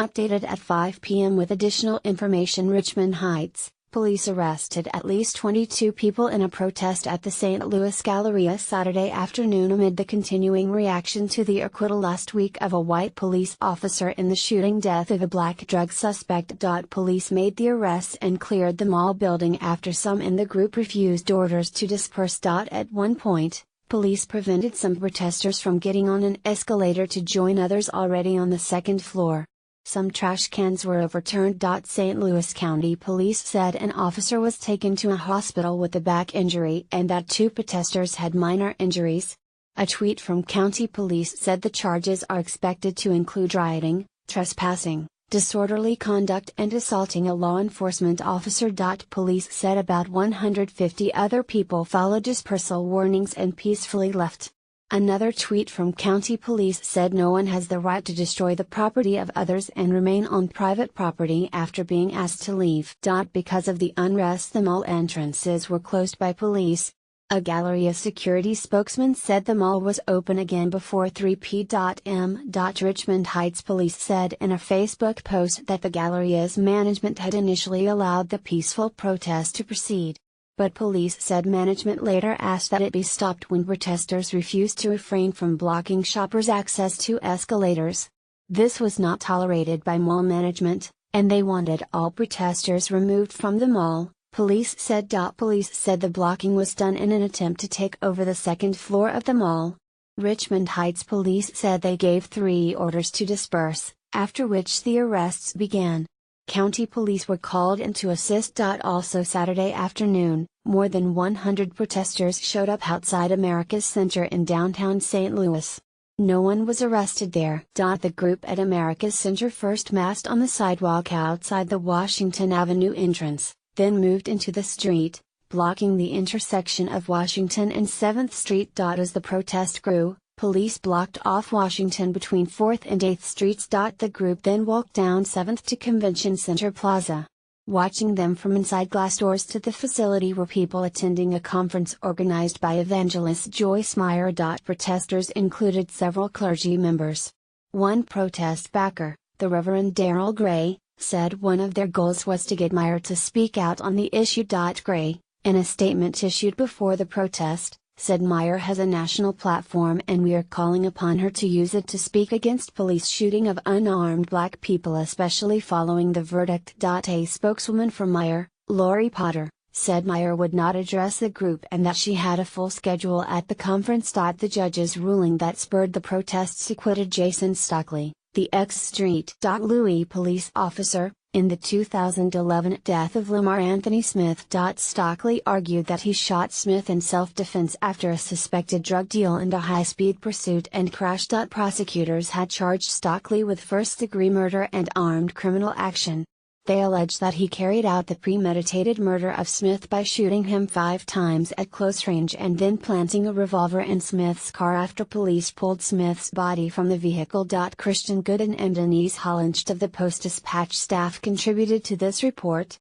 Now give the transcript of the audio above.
Updated at 5 p.m. with additional information. Richmond Heights, police arrested at least 22 people in a protest at the St. Louis Galleria Saturday afternoon amid the continuing reaction to the acquittal last week of a white police officer in the shooting death of a black drug suspect. Police made the arrests and cleared the mall building after some in the group refused orders to disperse. At one point, police prevented some protesters from getting on an escalator to join others already on the second floor. Some trash cans were overturned. St. Louis County Police said an officer was taken to a hospital with a back injury and that 2 protesters had minor injuries. A tweet from County Police said the charges are expected to include rioting, trespassing, disorderly conduct and assaulting a law enforcement officer. Police said about 150 other people followed dispersal warnings and peacefully left. Another tweet from County Police said no one has the right to destroy the property of others and remain on private property after being asked to leave. Because of the unrest, the mall entrances were closed by police. A Galleria security spokesman said the mall was open again before 3 p.m. Richmond Heights Police said in a Facebook post that the Galleria's management had initially allowed the peaceful protest to proceed. But police said management later asked that it be stopped when protesters refused to refrain from blocking shoppers' access to escalators. This was not tolerated by mall management, and they wanted all protesters removed from the mall, police said. Police said the blocking was done in an attempt to take over the second floor of the mall. Richmond Heights Police said they gave 3 orders to disperse, after which the arrests began. County police were called in to assist. Also Saturday afternoon, more than 100 protesters showed up outside America's Center in downtown St. Louis. No one was arrested there. The group at America's Center first massed on the sidewalk outside the Washington Avenue entrance, then moved into the street, blocking the intersection of Washington and 7th Street. As the protest grew, police blocked off Washington between 4th and 8th Streets. The group then walked down 7th to Convention Center Plaza. Watching them from inside glass doors to the facility were people attending a conference organized by evangelist Joyce Meyer. Protesters included several clergy members. One protest backer, the Reverend Darrell Gray, said one of their goals was to get Meyer to speak out on the issue. Gray, in a statement issued before the protest, said Meyer has a national platform and we are calling upon her to use it to speak against police shooting of unarmed black people, especially following the verdict. A spokeswoman for Meyer, Lori Potter, said Meyer would not address the group and that she had a full schedule at the conference. The judge's ruling that spurred the protests acquitted Jason Stockley, the ex-Street. Louis police officer, in the 2011 death of Lamar Anthony Smith. Stockley argued that he shot Smith in self-defense after a suspected drug deal and a high-speed pursuit and crash. Prosecutors had charged Stockley with first-degree murder and armed criminal action. They alleged that he carried out the premeditated murder of Smith by shooting him 5 times at close range and then planting a revolver in Smith's car after police pulled Smith's body from the vehicle. Christian Gooden and Denise Hollenscht of the Post-Dispatch staff contributed to this report.